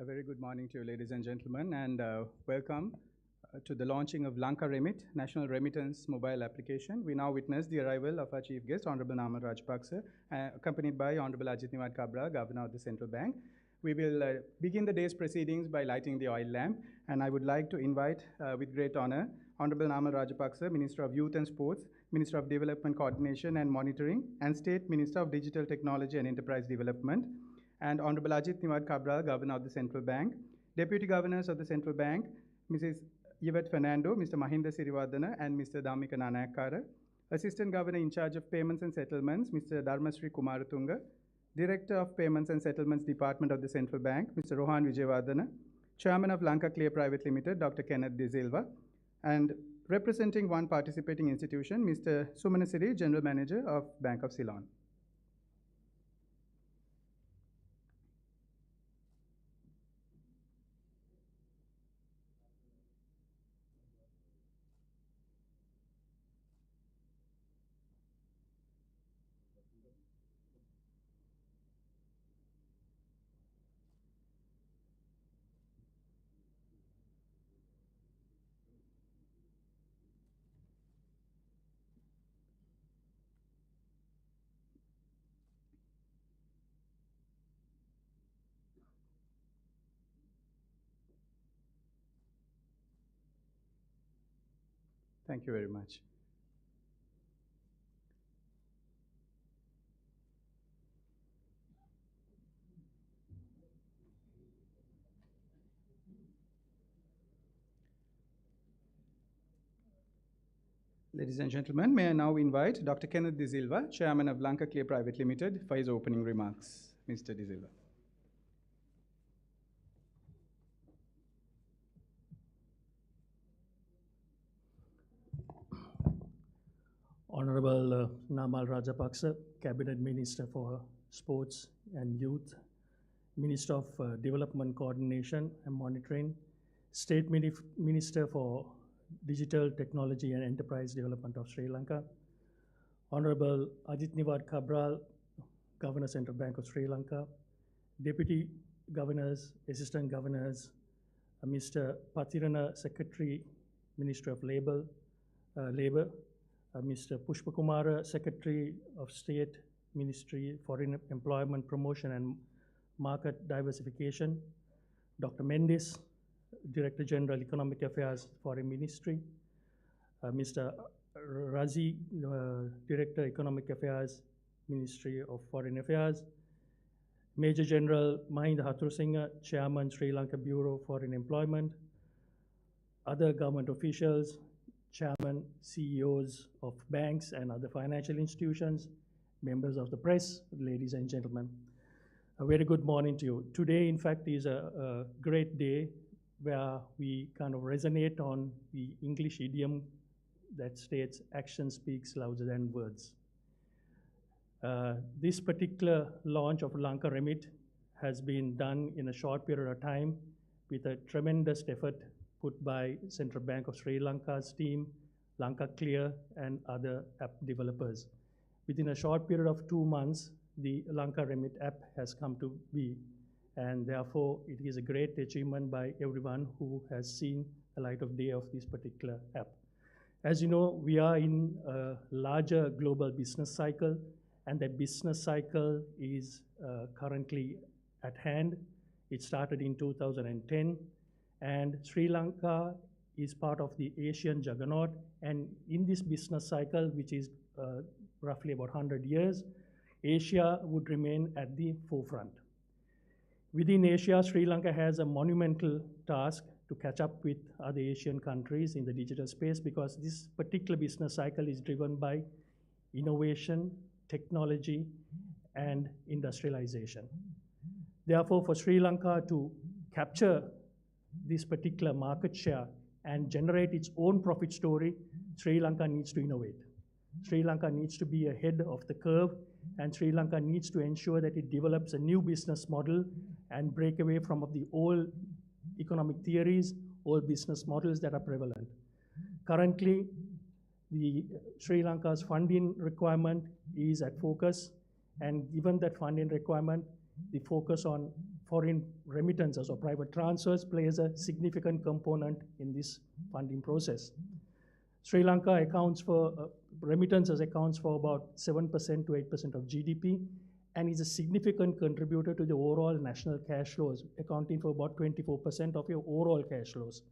A very good morning to you, ladies and gentlemen, and welcome to the launching of LANKA REMIT, National Remittance mobile application. We now witness the arrival of our chief guest, Honorable Namal Rajapaksa, accompanied by Honorable Ajit Niwad Kabra, Governor of the Central Bank. We will begin the day's proceedings by lighting the oil lamp, and I would like to invite, with great honor, Honorable Namal Rajapaksa, Minister of Youth and Sports, Minister of Development Coordination and Monitoring, and State Minister of Digital Technology and Enterprise Development, and Honorable Ajit Niwad Kabra, Governor of the Central Bank, Deputy Governors of the Central Bank, Mrs. Yvette Fernando, Mr. Mahinda Siriwardana, and Mr. Dhammika Nanayakara, Assistant Governor in charge of Payments and Settlements, Mr. Dharmasri Kumaratunga, Director of Payments and Settlements Department of the Central Bank, Mr. Rohan Vijayawardana, Chairman of Lanka Clear Private Limited, Dr. Kenneth De Silva, and representing one participating institution, Mr. Sumanasiri, General Manager of Bank of Ceylon. Thank you very much. Ladies and gentlemen, may I now invite Dr. Kenneth De Silva, Chairman of Lanka Clear Private Limited, for his opening remarks. Mr. De Silva. Honorable Namal Rajapaksa, Cabinet Minister for Sports and Youth, Minister of Development Coordination and Monitoring, State Minister for Digital Technology and Enterprise Development of Sri Lanka, Honorable Ajit Niwad Kabra, Governor Central Bank of Sri Lanka, Deputy Governors, Assistant Governors, Mr. Patirana, Secretary, Minister of Labour, Mr. Pushpakumara, Secretary of State, Ministry for Employment Promotion and Market Diversification, Dr. Mendes, Director General Economic Affairs, Foreign Ministry, Mr. Razi, Director Economic Affairs, Ministry of Foreign Affairs, Major General Mahinda Hathurusingha, Chairman, Sri Lanka Bureau of Foreign Employment, other government officials, Chairman, CEOs of banks and other financial institutions, members of the press, ladies and gentlemen. A very good morning to you. Today, in fact, is a great day where we kind of resonate on the English idiom that states, action speaks louder than words. This particular launch of Lanka Remit has been done in a short period of time with a tremendous effort put by Central Bank of Sri Lanka's team, Lanka Clear, and other app developers. Within a short period of 2 months, the Lanka Remit app has come to be, and therefore it is a great achievement by everyone who has seen the light of day of this particular app. As you know, we are in a larger global business cycle, and that business cycle is currently at hand. It started in 2010. And Sri Lanka is part of the Asian juggernaut, and in this business cycle, which is roughly about 100 years, Asia would remain at the forefront. Within Asia, Sri Lanka has a monumental task to catch up with other Asian countries in the digital space, because this particular business cycle is driven by innovation, technology, and industrialization. Therefore, for Sri Lanka to capture this particular market share and generate its own profit story, Sri Lanka needs to innovate. Sri Lanka needs to be ahead of the curve, and Sri Lanka needs to ensure that it develops a new business model and break away from the old economic theories, old business models that are prevalent. Currently, the Sri Lanka's funding requirement is at focus, and given that funding requirement, the focus on foreign remittances or private transfers plays a significant component in this funding process. Sri Lanka accounts for, remittances accounts for about 7% to 8% of GDP and is a significant contributor to the overall national cash flows, accounting for about 24% of your overall cash flows.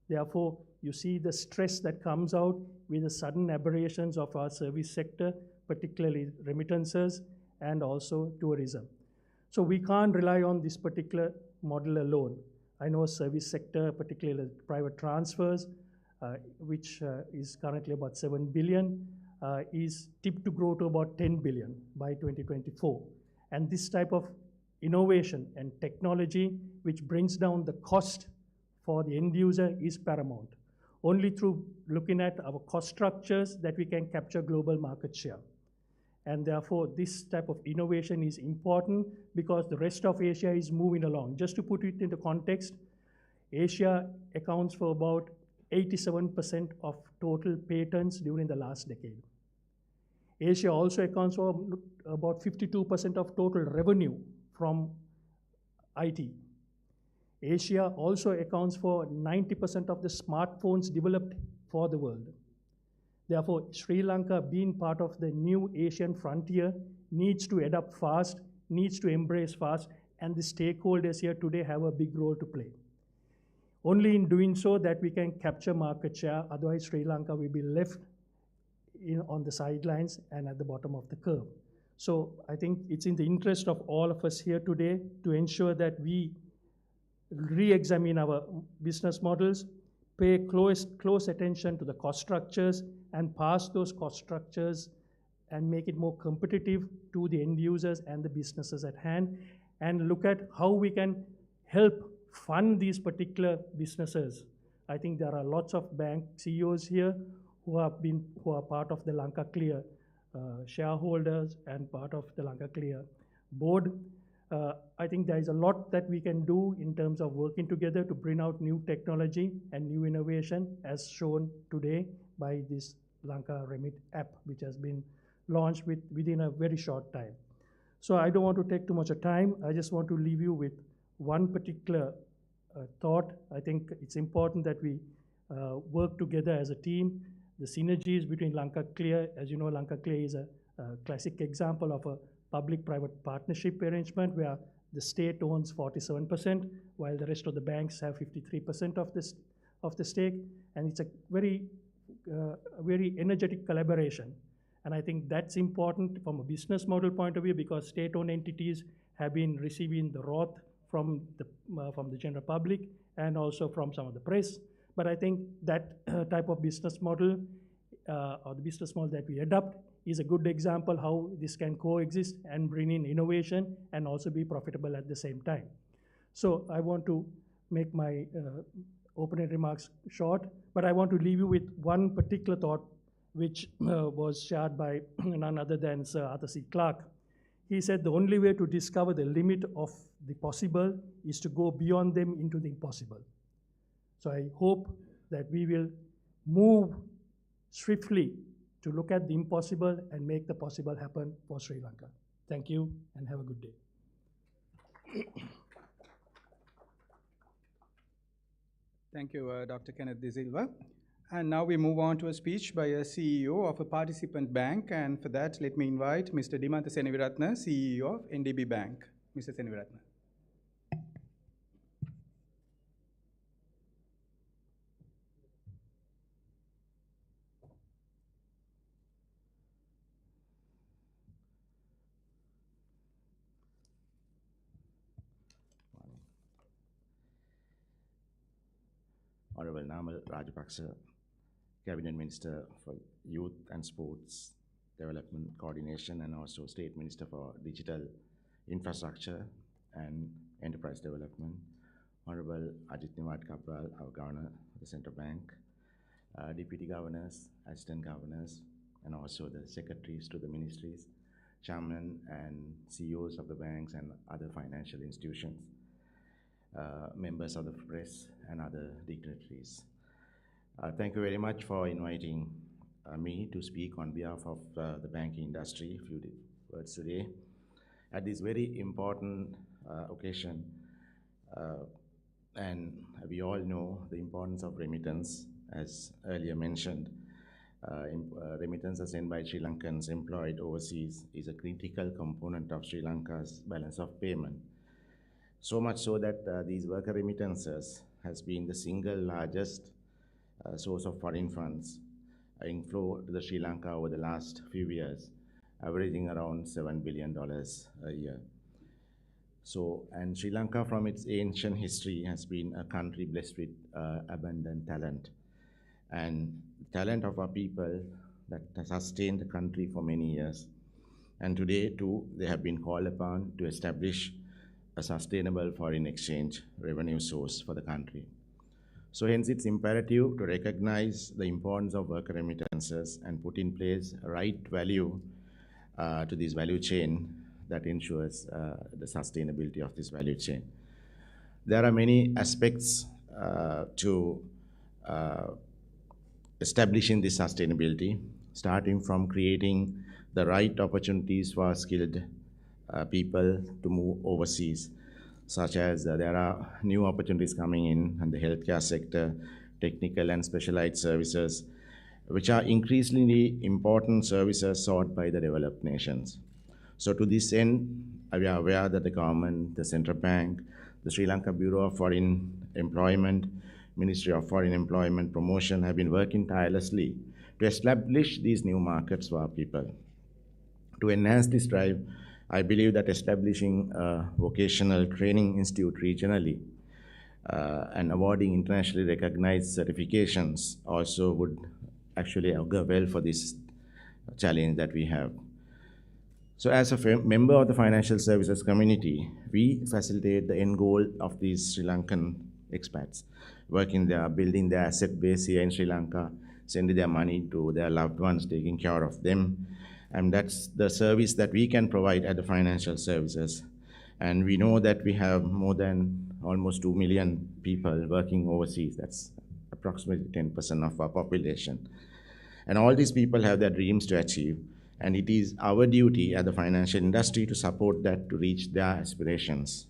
Therefore, you see the stress that comes out with the sudden aberrations of our service sector, particularly remittances and also tourism. So we can't rely on this particular model alone. I know service sector, particularly private transfers, which is currently about 7 billion, is tipped to grow to about 10 billion by 2024. And this type of innovation and technology, which brings down the cost for the end user, is paramount. Only through looking at our cost structures that we can capture global market share. And therefore, this type of innovation is important because the rest of Asia is moving along. Just to put it into context, Asia accounts for about 87% of total patents during the last decade. Asia also accounts for about 52% of total revenue from IT. Asia also accounts for 90% of the smartphones developed for the world. Therefore, Sri Lanka, being part of the new Asian frontier, needs to adapt fast, needs to embrace fast, and the stakeholders here today have a big role to play. Only in doing so that we can capture market share, otherwise Sri Lanka will be left on the sidelines and at the bottom of the curve. So I think it's in the interest of all of us here today to ensure that we re-examine our business models, pay close attention to the cost structures, and pass those cost structures and make it more competitive to the end users and the businesses at hand, and look at how we can help fund these particular businesses. I think there are lots of bank CEOs here who are part of the Lanka Clear shareholders and part of the Lanka Clear board. I think there is a lot that we can do in terms of working together to bring out new technology and new innovation, as shown today by this Lanka Remit app, which has been launched within a very short time. So I don't want to take too much of time. I just want to leave you with one particular thought. I think it's important that we work together as a team. The synergies between Lanka Clear, as you know, Lanka Clear is a classic example of a public-private partnership arrangement where the state owns 47%, while the rest of the banks have 53% of the stake, and it's a very energetic collaboration. And I think that's important from a business model point of view because state-owned entities have been receiving the wrath from the general public and also from some of the press. But I think that type of business model or the business model that we adopt is a good example how this can coexist and bring in innovation and also be profitable at the same time. So I want to make my opening remarks short, but I want to leave you with one particular thought which was shared by none other than Sir Arthur C. Clarke. He said the only way to discover the limit of the possible is to go beyond them into the impossible. So I hope that we will move swiftly to look at the impossible and make the possible happen for Sri Lanka. Thank you and have a good day. Thank you, Dr. Kenneth De Silva. And now we move on to a speech by a CEO of a participant bank. And for that, let me invite Mr. Dimantha Seneviratne, CEO of NDB Bank. Mr. Seneviratne. Honorable Namal Rajapaksa, Cabinet Minister for Youth and Sports Development Coordination and also State Minister for Digital Infrastructure and Enterprise Development. Honorable Ajit Nimad Kabral, our Governor of the Central Bank, Deputy Governors, Assistant Governors, and also the Secretaries to the Ministries, Chairmen and CEOs of the banks and other financial institutions. Members of the press and other dignitaries. Thank you very much for inviting me to speak on behalf of the banking industry, a few words today. At this very important occasion, And we all know the importance of remittance, as earlier mentioned. Remittances sent by Sri Lankans employed overseas is a critical component of Sri Lanka's balance of payment. So much so that these worker remittances has been the single largest source of foreign funds inflow to the Sri Lanka over the last few years, averaging around $7 billion a year. So, and Sri Lanka from its ancient history has been a country blessed with abundant talent. And talent of our people that has sustained the country for many years. And today too, they have been called upon to establish a sustainable foreign exchange revenue source for the country. So hence it's imperative to recognize the importance of worker remittances and put in place a right value to this value chain that ensures the sustainability of this value chain. There are many aspects to establishing this sustainability, starting from creating the right opportunities for skilled people to move overseas, such as there are new opportunities coming in the healthcare sector, technical and specialized services, which are increasingly important services sought by the developed nations. So to this end, we are aware that the government, the central bank, the Sri Lanka Bureau of Foreign Employment, Ministry of Foreign Employment Promotion have been working tirelessly to establish these new markets for our people. To enhance this drive, I believe that establishing a vocational training institute regionally and awarding internationally recognized certifications also would actually augur well for this challenge that we have. So as a member of the financial services community, we facilitate the end goal of these Sri Lankan expats, working there, building their asset base here in Sri Lanka, sending their money to their loved ones, taking care of them. And that's the service that we can provide at the financial services. And we know that we have more than almost 2 million people working overseas. That's approximately 10% of our population. And all these people have their dreams to achieve. And it is our duty at the financial industry to support that to reach their aspirations.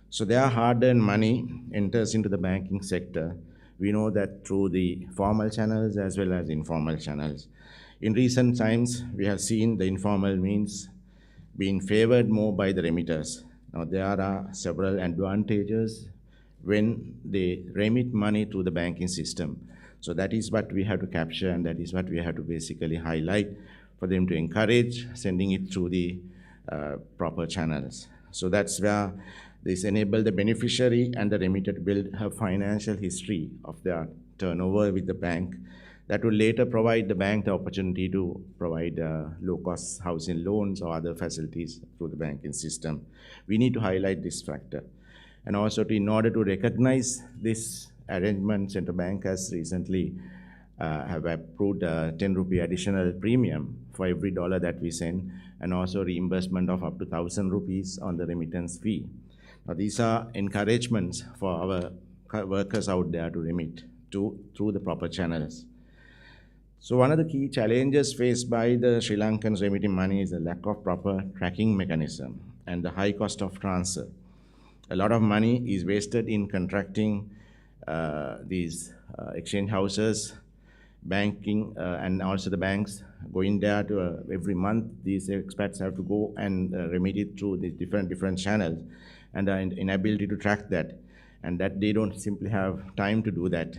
So their hard-earned money enters into the banking sector. We know that through the formal channels as well as informal channels. In recent times, we have seen the informal means being favored more by the remitters. Now, there are several advantages when they remit money through the banking system. So that is what we have to capture, and that is what we have to basically highlight for them to encourage sending it through the proper channels. So that's where this enable the beneficiary and the remitter to build a financial history of their turnover with the bank that will later provide the bank the opportunity to provide low-cost housing loans or other facilities through the banking system. We need to highlight this factor. And also, in order to recognize this arrangement, Central Bank has recently have approved a 10 rupee additional premium for every dollar that we send, and also reimbursement of up to 1,000 rupees on the remittance fee. Now, these are encouragements for our workers out there to remit through the proper channels. So one of the key challenges faced by the Sri Lankans remitting money is the lack of proper tracking mechanism and the high cost of transfer. A lot of money is wasted in contracting these exchange houses, banking, and also the banks going there to every month. These expats have to go and remit it through the different channels, and the inability to track that, and that they don't simply have time to do that.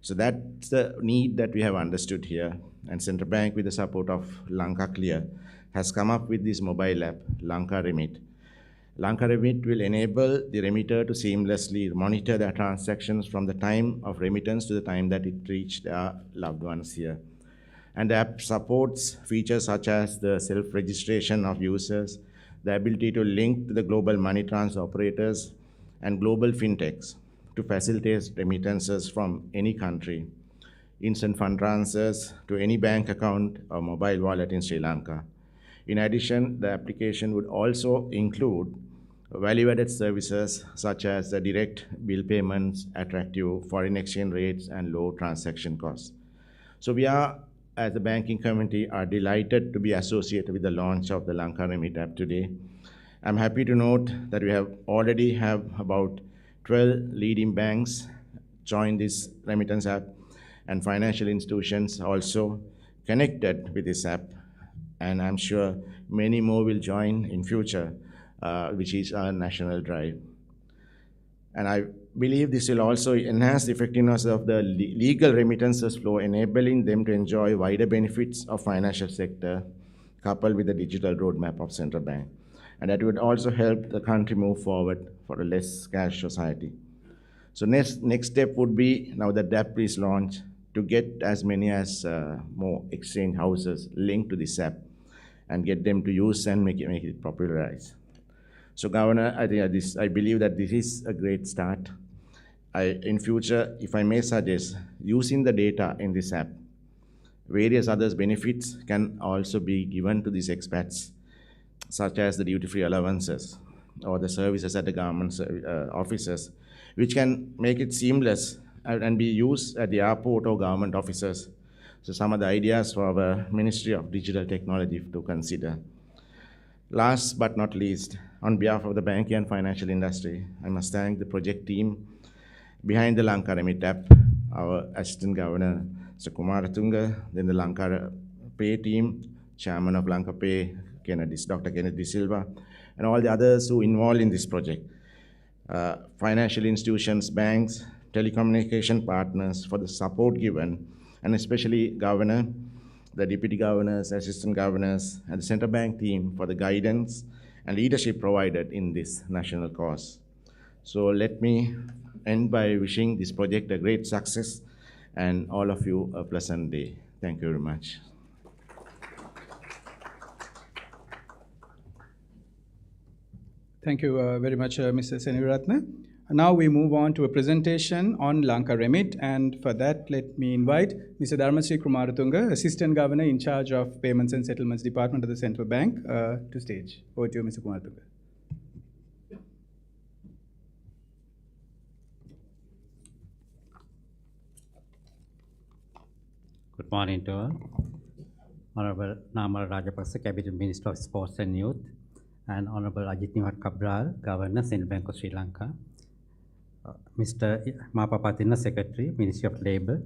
So that's the need that we have understood here. And Central Bank, with the support of Lanka Clear, has come up with this mobile app, Lanka Remit. Lanka Remit will enable the remitter to seamlessly monitor their transactions from the time of remittance to the time that it reached their loved ones here. And the app supports features such as the self-registration of users, the ability to link to the global money transfer operators and global fintechs to facilitate remittances from any country, instant fund transfers to any bank account or mobile wallet in Sri Lanka. In addition, the application would also include value-added services such as the direct bill payments, attractive foreign exchange rates, and low transaction costs. So we are, as the banking community, are delighted to be associated with the launch of the Lanka Remit app today. I'm happy to note that we already have about 12 leading banks joined this remittance app, and financial institutions also connected with this app. And I'm sure many more will join in future, which is our national drive. And I believe this will also enhance the effectiveness of the legal remittances flow, enabling them to enjoy wider benefits of financial sector, coupled with the digital roadmap of central bank. And that would also help the country move forward for a less cash society. So next step would be, now that the app is launched, to get as many as more exchange houses linked to this app and get them to use and make it popularized. So Governor, I believe that this is a great start. In future, if I may suggest, using the data in this app, various other benefits can also be given to these expats, such as the duty-free allowances or the services at the government offices, which can make it seamless and be used at the airport or government offices. So some of the ideas for our Ministry of Digital Technology to consider. Last but not least, on behalf of the banking and financial industry, I must thank the project team behind the Lanka Remit app, our Assistant Governor, Mr. Kumaratunga, then the Lanka Pay team, Chairman of Lanka Pay, Dr. Kenneth De Silva, and all the others who involved in this project. Financial institutions, banks, telecommunication partners for the support given, and especially Governor, the Deputy Governors, Assistant Governors, and the Central Bank team for the guidance and leadership provided in this national cause. So let me end by wishing this project a great success and all of you a pleasant day. Thank you very much. Thank you very much, Mr. Seniviratne. Now we move on to a presentation on Lanka Remit, and for that, let me invite Mr. Dharmasri Kumaratunga, Assistant Governor in charge of Payments and Settlements Department of the Central Bank, to stage. Over to you, Mr. Kumaratunga. Good morning to all. Honorable Namal Rajapaksa, Cabinet Minister of Sports and Youth, and Honorable Ajit Niwat Cabral, Governor, Central Bank of Sri Lanka, Mr. Mapapathina, Secretary, Ministry of Labour,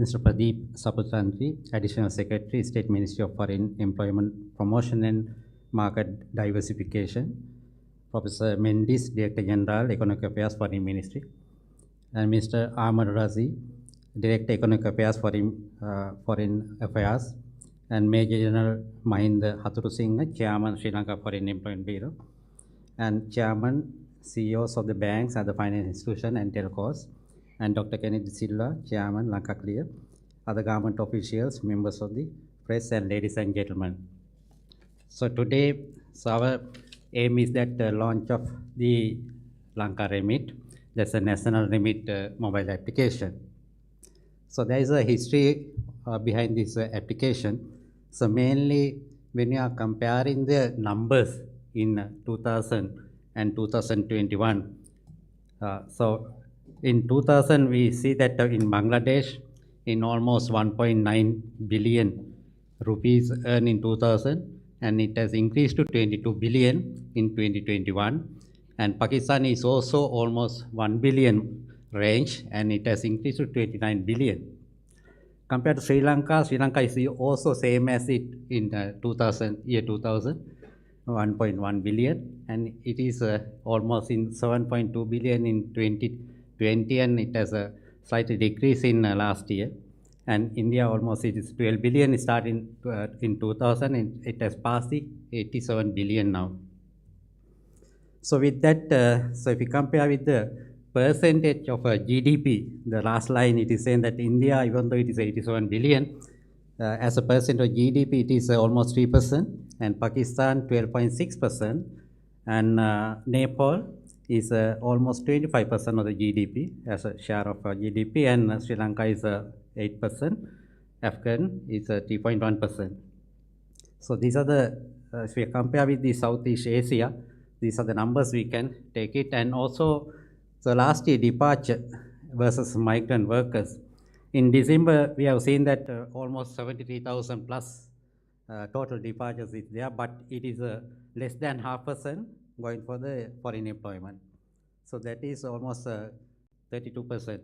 Mr. Pradeep Saputantri, Additional Secretary, State Ministry of Foreign Employment Promotion and Market Diversification, Professor Mendis, Director General, Economic Affairs, Foreign Ministry, and Mr. Ahmad Razi, Director Economic Affairs, Foreign Affairs, and Major General Mahinda Hathurusinghe, Chairman, Sri Lanka Foreign Employment Bureau, and Chairman, CEOs of the banks and the financial institution and telcos, and Dr. Kenneth De Silva, Chairman, Lanka Clear, other government officials, members of the press, and ladies and gentlemen. So today, our aim is that the launch of the Lanka Remit, that's a national remit mobile application. So there is a history behind this application. So mainly when you are comparing the numbers in 2000 and 2021, so in 2000 we see that in Bangladesh, in almost 1.9 billion rupees earned in 2000, and it has increased to 22 billion in 2021. And Pakistan is also almost 1 billion range, and it has increased to 29 billion. Compared to Sri Lanka is also same as it in 2000, 1.1 billion, and it is almost in 7.2 billion in 2020, and it has a slight decrease in last year. And India almost it is 12 billion starting in 2000, and it has passed the 87 billion now. So with that, so if you compare with the percentage of GDP, the last line it is saying that India, even though it is 87 billion, as a percent of GDP it is almost 3%, and Pakistan 12.6%, and Nepal is almost 25% of the GDP as a share of GDP, and Sri Lanka is 8%, Afghan is 3.1%. So these are the, if we compare with the Southeast Asia, these are the numbers we can take it. And also the last year departure versus migrant workers. In December, we have seen that almost 73,000 plus total departures is there, but it is less than 0.5% going for the foreign employment. So that is almost 32%.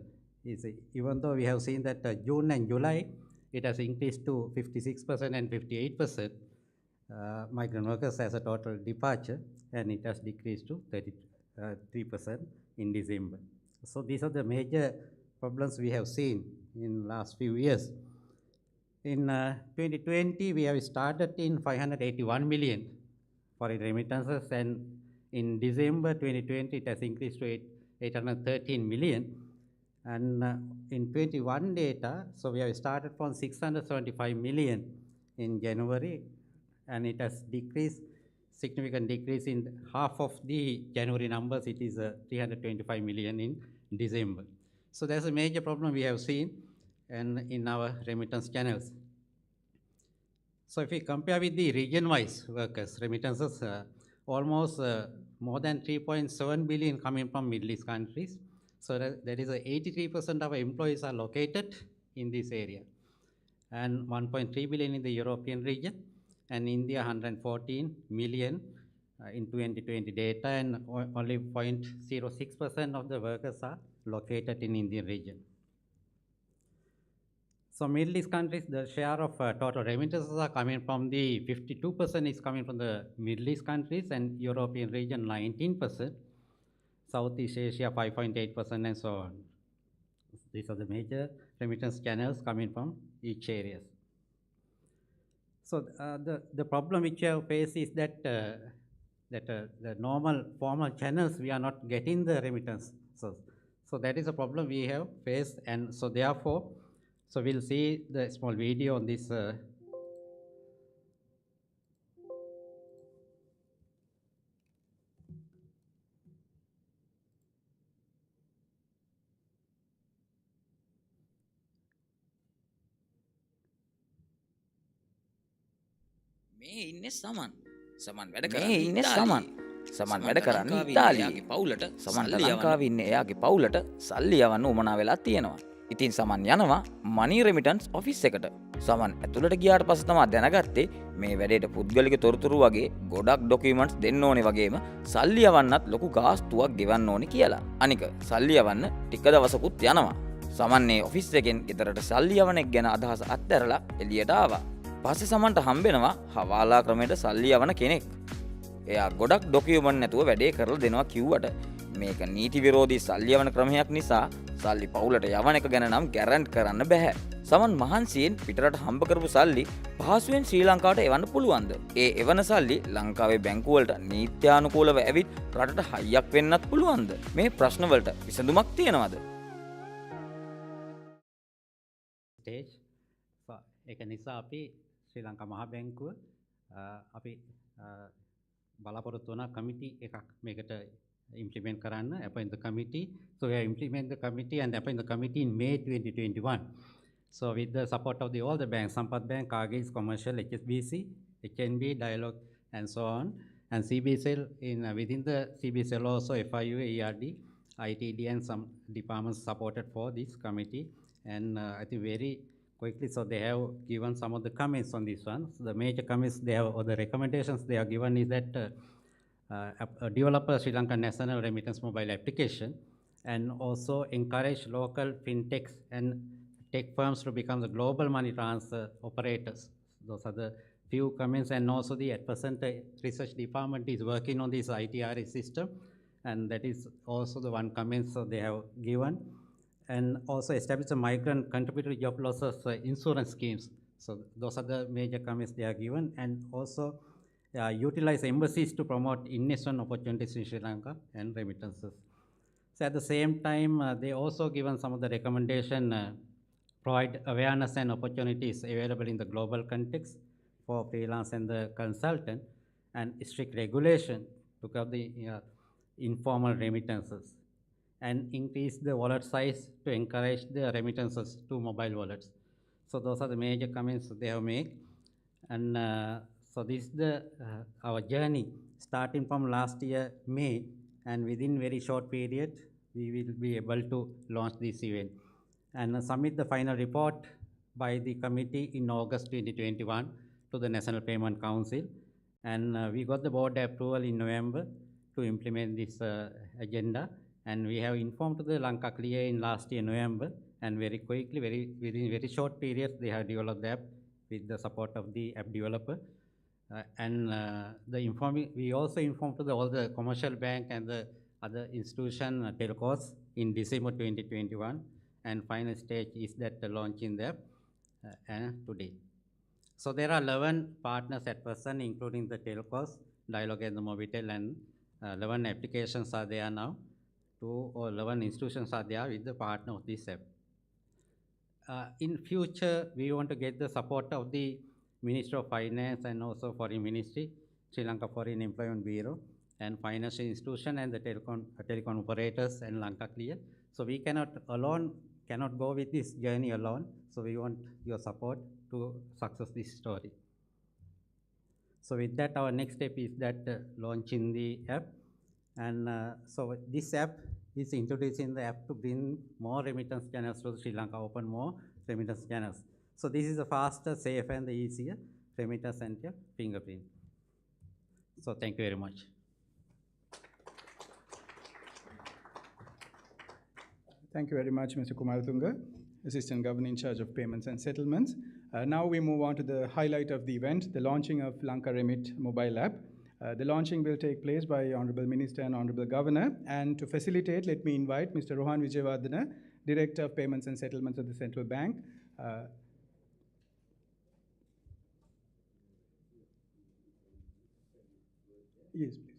Even though we have seen that June and July, it has increased to 56% and 58% migrant workers as a total departure, and it has decreased to 33% in December. So these are the major problems we have seen in last few years. In 2020, we have started in 581 million foreign remittances, and in December 2020, it has increased to 813 million. And in 21 data, so we have started from 675 million in January, and it has decreased, significant decrease in half of the January numbers. It is 325 million in December. So that's a major problem we have seen and in our remittance channels. So if we compare with the region-wise workers, remittances, almost more than 3.7 billion coming from Middle East countries. So that is 83% of our employees are located in this area. And 1.3 billion in the European region, and India 114 million in 2020 data, and only 0.06% of the workers are located in Indian region. So Middle East countries, the share of total remittances are coming from the 52% is coming from the Middle East countries, and European region 19%, Southeast Asia 5.8%, and so on. These are the major remittance channels coming from each areas. So the problem which we have faced is that the normal formal channels, we are not getting the remittance. So that is a problem we have faced, and so therefore, so we'll see the small video on this. මේ ඉන්නේ සමන් වැඩ කරන්නේ සමන් වැඩ කරන්නේ ඉතාලියේ පවුලට සමන් ලංකාවේ ඉන්නේ එයාගේ පවුලට සල්ලි යවන්න උමනා වෙලා තියෙනවා. ඉතින් සමන් යනවා මනි රෙමිටන්ස් ඔෆිස් එකට. සමන් ඇතුළට ගියාට පස්සේ තමයි දැනගත්තේ මේ වැඩේට පුද්ගලික තොරතුරු වගේ ගොඩක් ඩොකියුමන්ට්ස් දෙන්න ඕනේ වගේම සල්ලි යවන්නත් ලොකු ගාස්තුවක් ගෙවන්න ඕනේ කියලා. අනික සල්ලි යවන්න ටික දවසකුත් යනවා. සමන් මේ ඔෆිස් එකෙන් ගෙදරට සල්ලි යවන එක ගැන අදහස අත්හැරලා එළියට ආවා. පස්සේ සමන්ට හම්බෙනවා හවාලා ක්‍රමයට සල්ලි යවන කෙනෙක්. එයා ගොඩක් ඩොකියුමන්ට් නැතුව වැඩේ කරලා දෙනවා කිව්වට මේක නීති විරෝධී සල්ලි යවන ක්‍රමයක් නිසා සල්ලි පවුලට යවන එක ගැන නම් ගැරන්ට් කරන්න බෑ. සමන් මහන්සියෙන් පිටරට හම්බ කරපු සල්ලි පහසුවෙන් ශ්‍රී ලංකාවට එවන්න පුළුවන්ද? ඒ එවන සල්ලි ලංකාවේ බැංකු වලට නීත්‍යානුකූලව ඇවිත් රටට හයියක් වෙන්නත් පුළුවන්ද? මේ ප්‍රශ්න වලට විසඳුමක් තියෙනවද? ඒක නිසා අපි ශ්‍රී ලංකා මහා බැංකුව අපි බලාපොරොත්තු වන කමිටි එකක් මේකට implement කරන්න, appoint the committee. So we have implemented the committee and appoint the committee in May 2021. So with the support of all the banks, Sampath Bank, Cargill Commercial, HSBC, HNB, Dialog, and so on, and CBSL, within the CBSL also FIU, ERD, ITD, and some departments supported for this committee. And I think very quickly, so they have given some of the comments on this one. So the major comments they have, or the recommendations they have given is that develop a Sri Lankan national remittance mobile application, and also encourage local fintechs and tech firms to become the global money transfer operators. Those are the few comments, and also at present the research department is working on this ITRA system, and that is also the one comment so they have given. And also establish a migrant contributory job losses insurance schemes. So those are the major comments they are given, and also utilize embassies to promote investment opportunities in Sri Lanka and remittances. So at the same time, they also given some of the recommendation, provide awareness and opportunities available in the global context for freelance and the consultant, and strict regulation to cover the informal remittances, and increase the wallet size to encourage the remittances to mobile wallets. So those are the major comments they have made. And so this is the our journey starting from last year May, and within very short period we will be able to launch this event and submit the final report by the committee in August 2021 to the National Payment Council, and we got the board approval in November to implement this agenda. And we have informed the Lanka Clear in last year November, and very quickly, within very short period, they have developed the app with the support of the app developer. We also informed to all the commercial bank and the other institution telcos in December 2021, and final stage is that the launch in the app today. So there are 11 partners at present, including the telcos, Dialog and the Mobitel, and 11 applications are there now. 2 or 11 institutions are there with the partner of this app. In future, we want to get the support of the Ministry of Finance and also Foreign Ministry, Sri Lanka Foreign Employment Bureau, and financial institution and the telecom operators and Lanka Clear. So we cannot go with this journey alone. So we want your support to success this story. So with that, our next step is that launching the app. And so this app is introducing the app to bring more remittance channels to Sri Lanka, open more remittance channels. So this is the faster, safer, and the easier remittance and your fingerprint. So thank you very much. Thank you very much, Mr. Kumaratunga, Assistant Governor in charge of Payments and Settlements. Now we move on to the highlight of the event, the launching of Lanka Remit mobile app. The launching will take place by Honorable Minister and Honorable Governor. And to facilitate, let me invite Mr. Rohan Wijewardena, Director of Payments and Settlements of the Central Bank. Yes, please.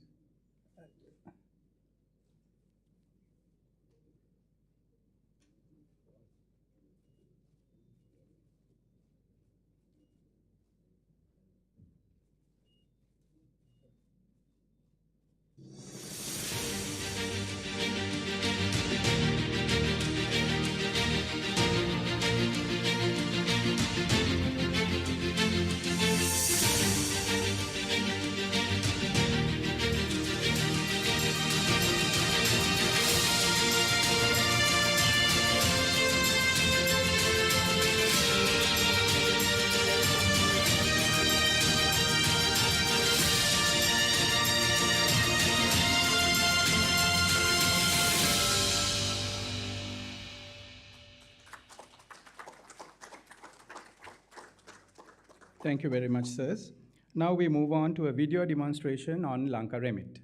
Thank you very much, sirs. Now we move on to a video demonstration on Lanka Remit.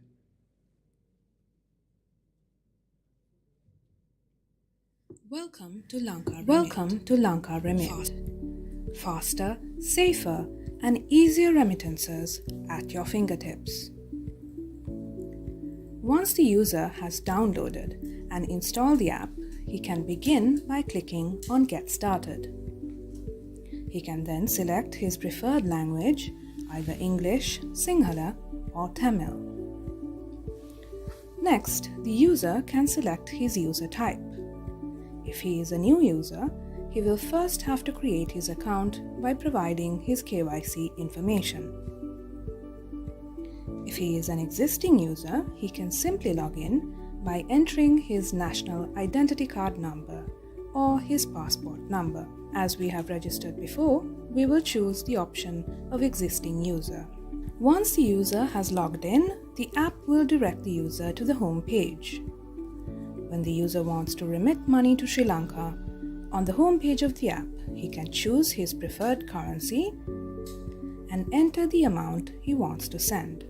Welcome to Lanka Remit. Welcome to Lanka Remit. Faster, safer, and easier remittances at your fingertips. Once the user has downloaded and installed the app, he can begin by clicking on Get Started. He can then select his preferred language, either English, Sinhala, or Tamil. Next, the user can select his user type. If he is a new user, he will first have to create his account by providing his KYC information. If he is an existing user, he can simply log in by entering his national identity card number or his passport number. As we have registered before, we will choose the option of existing user. Once the user has logged in, the app will direct the user to the home page. When the user wants to remit money to Sri Lanka, on the home page of the app, he can choose his preferred currency and enter the amount he wants to send.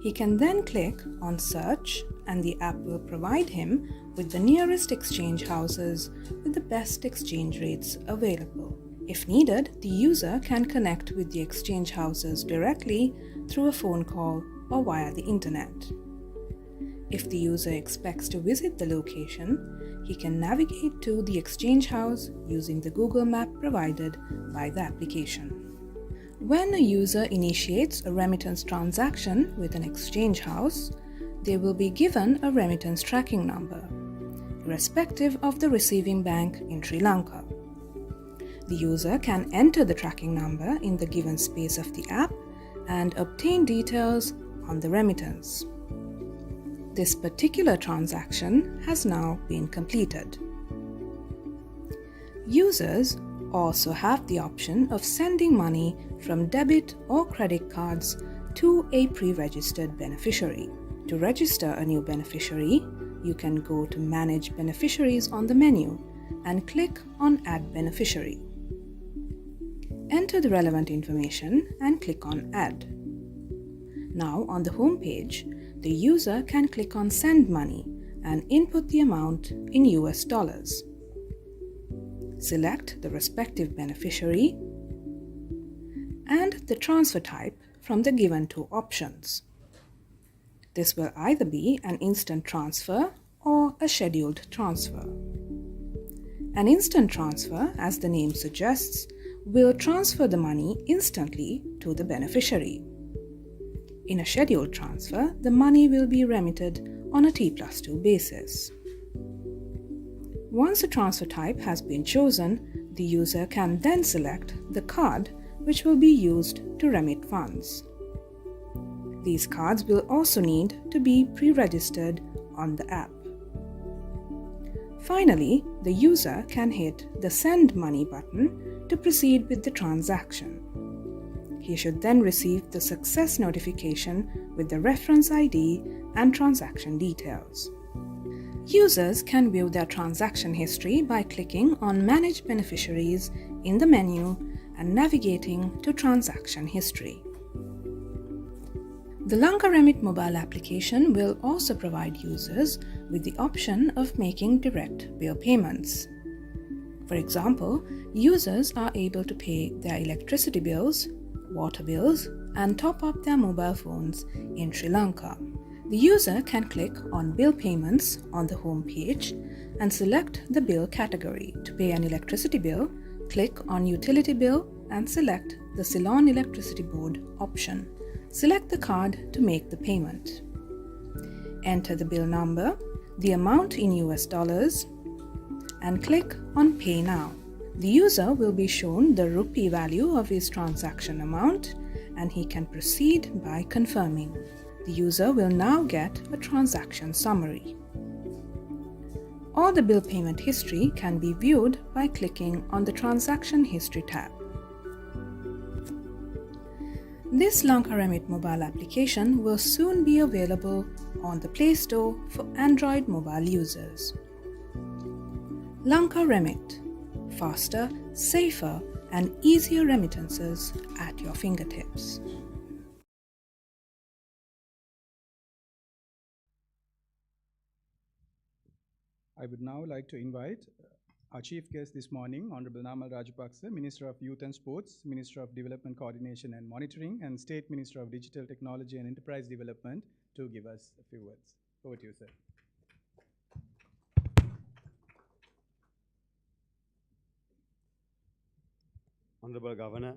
He can then click on Search, and the app will provide him with the nearest exchange houses with the best exchange rates available. If needed, the user can connect with the exchange houses directly through a phone call or via the internet. If the user expects to visit the location, he can navigate to the exchange house using the Google map provided by the application. When a user initiates a remittance transaction with an exchange house, they will be given a remittance tracking number, irrespective of the receiving bank in Sri Lanka. The user can enter the tracking number in the given space of the app and obtain details on the remittance. This particular transaction has now been completed. Users also have the option of sending money from debit or credit cards to a pre-registered beneficiary. To register a new beneficiary, you can go to Manage Beneficiaries on the menu and click on Add Beneficiary. Enter the relevant information and click on Add. Now on the home page, the user can click on Send Money and input the amount in US dollars. Select the respective beneficiary and the transfer type from the given two options. This will either be an instant transfer or a scheduled transfer. An instant transfer, as the name suggests, will transfer the money instantly to the beneficiary. In a scheduled transfer, the money will be remitted on a T+2 basis. Once a transfer type has been chosen, the user can then select the card which will be used to remit funds. These cards will also need to be pre-registered on the app. Finally, the user can hit the Send Money button to proceed with the transaction. He should then receive the success notification with the reference ID and transaction details. Users can view their transaction history by clicking on Manage Beneficiaries in the menu and navigating to Transaction History. The LANKA REMIT mobile application will also provide users with the option of making direct bill payments. For example, users are able to pay their electricity bills, water bills, and top up their mobile phones in Sri Lanka. The user can click on Bill Payments on the home page and select the bill category. To pay an electricity bill, click on Utility Bill and select the Ceylon Electricity Board option. Select the card to make the payment. Enter the bill number, the amount in US dollars, and click on Pay Now. The user will be shown the rupee value of his transaction amount and he can proceed by confirming. The user will now get a transaction summary. All the bill payment history can be viewed by clicking on the Transaction History tab. This LANKA REMIT mobile application will soon be available on the Play Store for Android mobile users. LANKA REMIT. Faster, safer, and easier remittances at your fingertips. I would now like to invite our chief guest this morning, Honorable Namal Rajapaksa, Minister of Youth and Sports, Minister of Development Coordination and Monitoring, and State Minister of Digital Technology and Enterprise Development, to give us a few words. Over to you, sir. Honorable Governor,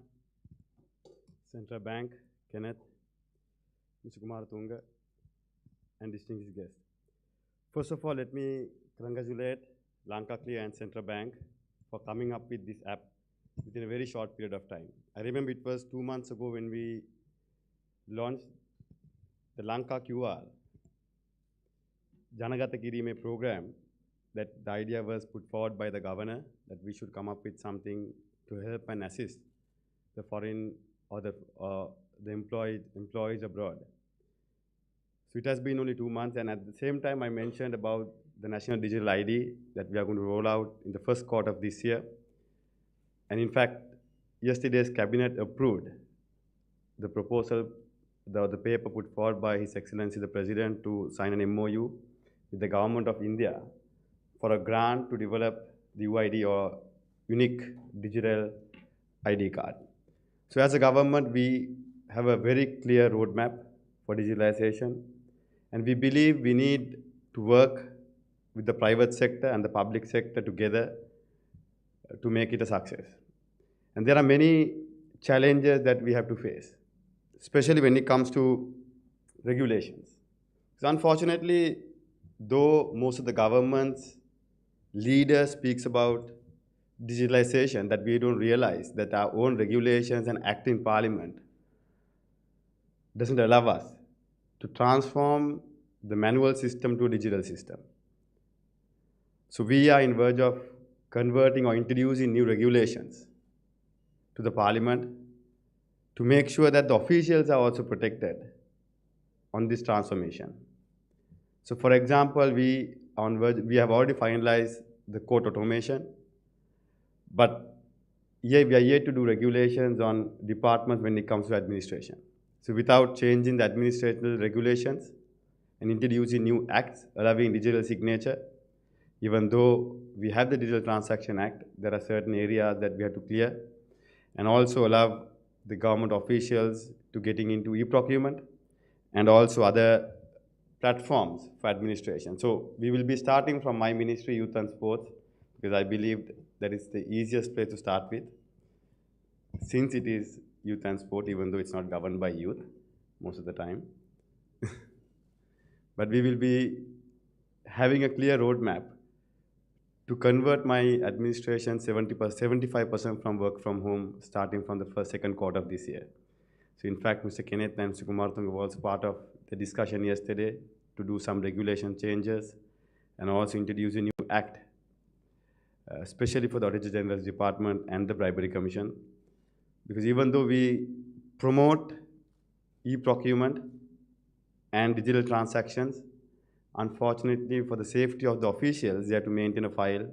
Central Bank, Kenneth, Mr. Kumar Tunga, and distinguished guests. First of all, let me congratulate Lanka Clear and Central Bank for coming up with this app within a very short period of time. I remember it was 2 months ago when we launched the Lanka QR Janagata Kirime program, that the idea was put forward by the governor that we should come up with something to help and assist the foreign or the employees abroad. So it has been only 2 months, and at the same time I mentioned about the National Digital ID that we are going to roll out in the first quarter of this year. And in fact, yesterday's cabinet approved the proposal, the paper put forward by His Excellency the President to sign an MOU with the Government of India for a grant to develop the UID, or Unique Digital ID card. So as a government, we have a very clear roadmap for digitalization, and we believe we need to work with the private sector and the public sector together to make it a success. And there are many challenges that we have to face, especially when it comes to regulations. So unfortunately, though most of the government's leaders speaks about digitalization, that we don't realize that our own regulations and act in parliament doesn't allow us to transform the manual system to a digital system. So we are in verge of converting or introducing new regulations to the parliament to make sure that the officials are also protected on this transformation. So for example, we we have already finalized the court automation, but we are yet to do regulations on departments when it comes to administration. So without changing the administrative regulations and introducing new acts allowing digital signature, even though we have the Digital Transaction Act, there are certain areas that we have to clear, and also allow the government officials to getting into e-procurement and also other platforms for administration. So we will be starting from my ministry, Youth and Sports, because I believe that is the easiest place to start with, since it is youth and sport, even though it's not governed by youth most of the time. But we will be having a clear roadmap to convert my administration 75% from work from home starting from the second quarter of this year. So in fact, Mr. Kenneth and Mr. Kumaratunga was part of the discussion yesterday to do some regulation changes and also introduce a new act, especially for the Auditor General's Department and the Bribery Commission. Because even though we promote e-procurement and digital transactions, unfortunately, for the safety of the officials, they have to maintain a file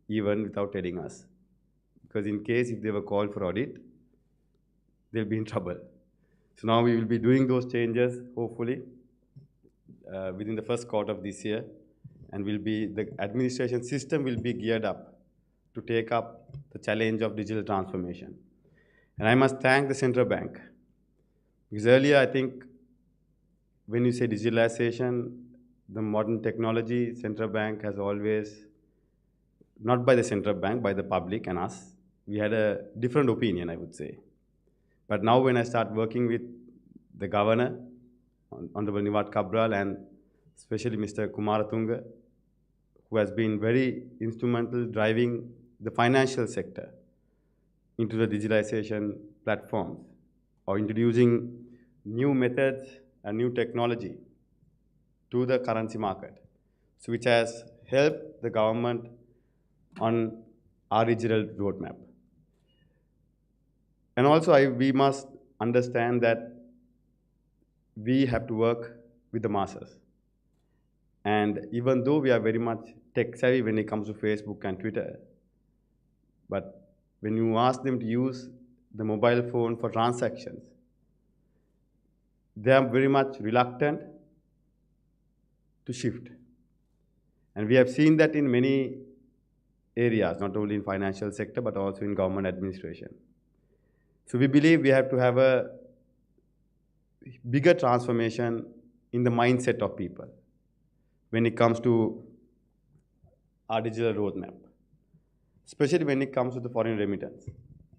even without telling us. Because in case if they were called for audit, they'll be in trouble. So now we will be doing those changes, hopefully, within the first quarter of this year. And the administration system will be geared up to take up the challenge of digital transformation. And I must thank the central bank. Because earlier, I think, when you say digitalization, the modern technology, central bank has always, not by the central bank, by the public and us, we had a different opinion, I would say. But now when I start working with the governor, Honorable Niwat Cabral, and especially Mr. Kumaratunga, who has been very instrumental driving the financial sector into the digitalization platforms or introducing new methods and new technology to the currency market, so which has helped the government on our digital roadmap. And also we must understand that we have to work with the masses. And even though we are very much tech savvy when it comes to Facebook and Twitter, but when you ask them to use the mobile phone for transactions, they are very much reluctant to shift. And we have seen that in many areas, not only in financial sector, but also in government administration. So we believe we have to have a bigger transformation in the mindset of people when it comes to our digital roadmap, especially when it comes to the foreign remittance.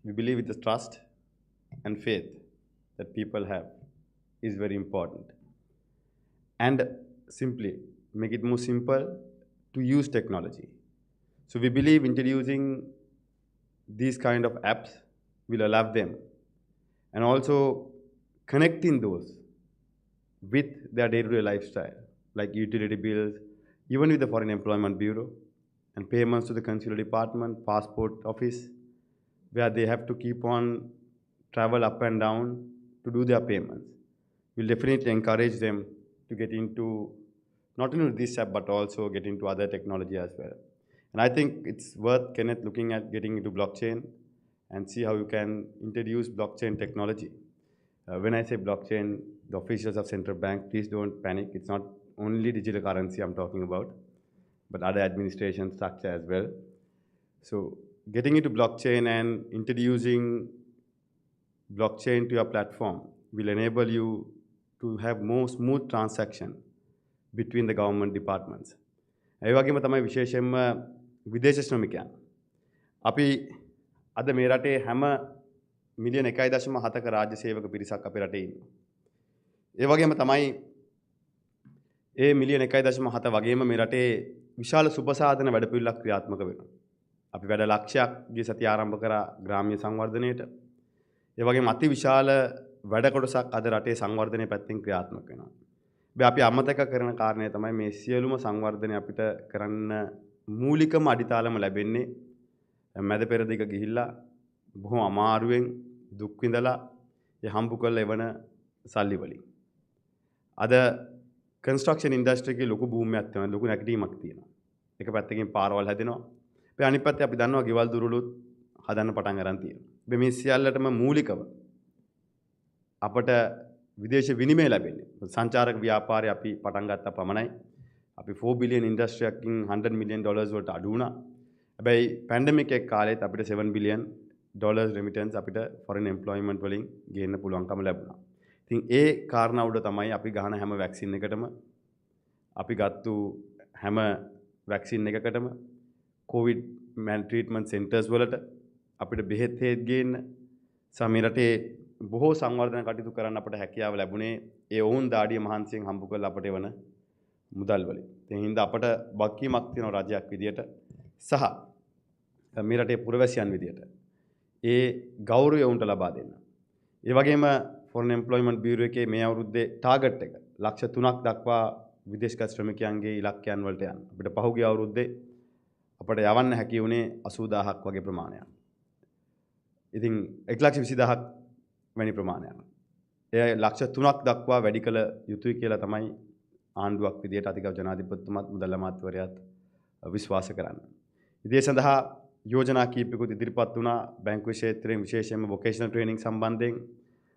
We believe with the trust and faith that people have is very important. And simply make it more simple to use technology. So we believe introducing these kind of apps will allow them, and also connecting those with their day-to-day lifestyle, like utility bills, even with the Foreign Employment Bureau, and payments to the Consular Department, Passport Office, where they have to keep on travel up and down to do their payments. We'll definitely encourage them to get into not only this app, but also get into other technology as well. And I think it's worth, Kenneth, looking at getting into blockchain and see how you can introduce blockchain technology. When I say blockchain, the officials of central bank, please don't panic. It's not only digital currency I'm talking about, but other administration structure as well. So getting into blockchain and introducing blockchain to your platform will enable you to have more smooth transaction between the government departments. ඒ වගේම තමයි විශේෂයෙන්ම විදේශ ශ්‍රමිකයන්. අපි අද මේ රටේ හැම මිලියන 1.7ක රාජ්‍ය සේවක පිරිසක් අපේ රටේ ඉන්නවා. ඒ වගේම තමයි ඒ මිලියන 1.7 වගේම මේ රටේ විශාල සුබසාධන වැඩපිළිවෙලක් ක්‍රියාත්මක වෙනවා. අපි වැඩ ලක්ෂයක් ගිය සතිය ආරම්භ කරා ග්‍රාම්‍ය සංවර්ධනයේට. ඒ වගේම අති විශාල වැඩ කොටසක් අද රටේ සංවර්ධනයේ පැත්තෙන් ක්‍රියාත්මක වෙනවා. අපි අමතක කරන කාරණය තමයි මේ සියලුම සංවර්ධනය අපිට කරන්න මූලිකම අඩිතාලම ලැබෙන්නේ මැද පෙරදිග ගිහිල්ලා බොහොම අමාරුවෙන් දුක් විඳලා ඒ හම්බු කරලා එවන සල්ලි වලින්. අද කන්ස්ට්‍රක්ෂන් ඉන්ඩස්ට්‍රි එකේ ලොකු බූම් එකක් තියෙනවා. ලොකු නැගිටීමක් තියෙනවා. එක පැත්තකින් පාරවල් හැදෙනවා. අපි අනිත් පැත්තේ අපි දන්නවා ගෙවල් දුරලුත් හදන්න පටන් අරන් තියෙනවා. මේ සියල්ලටම මූලිකව අපට විදේශ විනිමය ලැබෙන්නේ. සංචාරක ව්‍යාපාරය අපි පටන් ගත්ත පමණයි. අපි 4 බිලියන් ඉන්ඩස්ට්‍රි එකකින් $100 මිලියන් වලට අඩු වුණා. හැබැයි පැන්ඩමික් එක කාලෙත් අපිට 7 බිලියන් ඩොලර්ස් රෙමිටන්ස් අපිට ෆොරන් එම්ප්ලොයිමන්ට් වලින් ගේන්න පුළුවන්කම ලැබුණා. ඉතින් ඒ කාරණා උඩ තමයි අපි ගහන හැම වැක්සින් එකටම අපි ගත්තු හැම වැක්සින් එකකටම කොවිඩ් ට්‍රීට්මන්ට් සෙන්ටර්ස් වලට අපිට බෙහෙත් හේත් ගේන්න සමේ රටේ බොහෝ සංවර්ධන කටයුතු කරන්න අපට හැකියාව ලැබුණේ ඒ ඔවුන් දාඩිය මහන්සියෙන් හම්බ කරලා අපට එවන මුදල් වලින්. ඒ හින්දා අපට වගකීමක් තියෙනවා රජයක් විදියට සහ මේ රටේ පුරවැසියන් විදියට ඒ ගෞරවය උන්ට ලබා දෙන්න. ඒ වගේම ෆොරන් එම්ප්ලොයිමන්ට් බියුරෝ එකේ මේ අවුරුද්දේ ටාගට් එක ලක්ෂ 3ක් දක්වා විදේශගත ශ්‍රමිකයන්ගේ ඉලක්කයන් වලට යන්න. අපිට පහුගිය අවුරුද්දේ අපට යවන්න හැකි වුණේ 80000ක් වගේ ප්‍රමාණයක්. ඉතින් 1,20,000ක් වැනි ප්‍රමාණයක්. ඒ ලක්ෂ 3ක් දක්වා වැඩි කළ යුතුයි කියලා තමයි ආණ්ඩුවක් විදියට අධිකරු ජනාධිපතිතුමත් මුදල් අමාත්‍යවරයාත් විශ්වාස කරන්නේ. ඉතින් ඒ සඳහා යෝජනා කීපයකුත් ඉදිරිපත් වුණා බැංකු ක්ෂේත්‍රයෙන් විශේෂයෙන්ම vocational training සම්බන්ධයෙන්.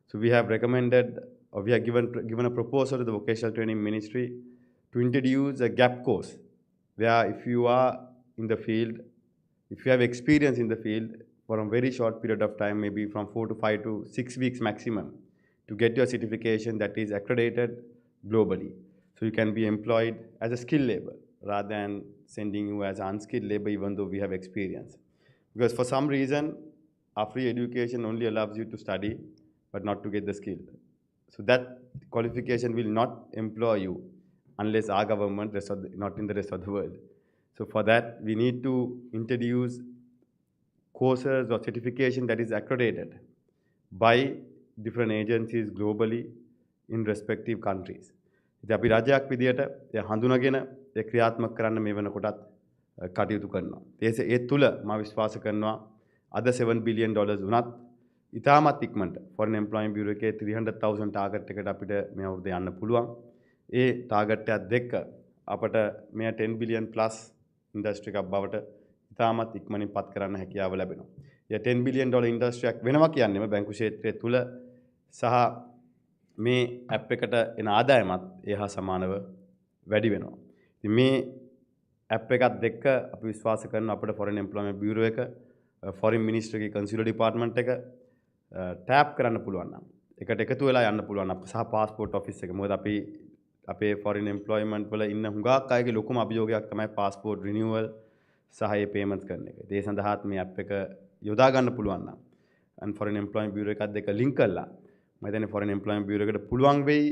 So we have recommended or we have given a proposal to the vocational training ministry to introduce a gap course where if you are in the field, if you have experience in the field for a very short period of time, maybe from 4 to 5 to 6 weeks maximum, to get your certification that is accredited globally. So you can be employed as a skilled labor rather than sending you as unskilled labor even though we have experience. Because for some reason, our free education only allows you to study but not to get the skill. So that qualification will not employ you unless our government, not in the rest of the world. So for that, we need to introduce courses or certification that is accredited by different agencies globally in respective countries. ඉතින් අපි රජයක් විදියට ඒ හඳුනාගෙන ඒ ක්‍රියාත්මක කරන්න මේ වෙනකොටත් කටයුතු කරනවා. ඒ තුල මම විශ්වාස කරනවා අද 7 බිලියන් ඩොලර්ස් වුණත් ඉතාමත් ඉක්මනට ෆොරන් එම්ප්ලොයිමන්ට් බියුරෝ එකේ 300,000 ටාගට් එකට අපිට මේ අවුරුද්දේ යන්න පුළුවන්. ඒ ටාගට් එකත් එක්ක අපට මේ 10 බිලියන් ප්ලස් ඉන්ඩස්ට්‍රි එකක් බවට ඉතාමත් ඉක්මනින් පත් කරන්න හැකියාව ලැබෙනවා. ඒ 10 බිලියන් ඩොලර් ඉන්ඩස්ට්‍රි එකක් වෙනවා කියන්නේම බැංකු ක්ෂේත්‍රය තුල සහ මේ ඇප් එකට එන ආදායමත් ඒ හා සමානව වැඩි වෙනවා. ඉතින් මේ ඇප් එකත් එක්ක අපි විශ්වාස කරන අපේ ෆොරන් එම්ප්ලොයිමන්ට් බියුරෝ එක ෆොරින් මිනිස්ට්‍රියගේ කන්සියුලර් ඩිපාර්ට්මන්ට් එක ටැප් කරන්න පුළුවන් නම් එකට එකතු වෙලා යන්න පුළුවන් අප සහ පාස්පෝර්ට් ඔෆිස් එක. මොකද අපි අපේ ෆොරින් එම්ප්ලොයිමන්ට් වල ඉන්න හුඟක් අයගේ ලොකුම අභියෝගයක් තමයි පාස්පෝර්ට් රිනියුවල් සහ ඒ පේමන්ට්ස් කරන එක. ඒ සඳහාත් මේ ඇප් එක යොදා ගන්න පුළුවන් නම් අන් ෆොරින් එම්ප්ලොයිමන්ට් බියුරෝ එකත් එක්ක ලින්ක් කරලා මම හිතන්නේ ෆොරින් එම්ප්ලොයිමන්ට් බියුරෝ එකට පුළුවන් වෙයි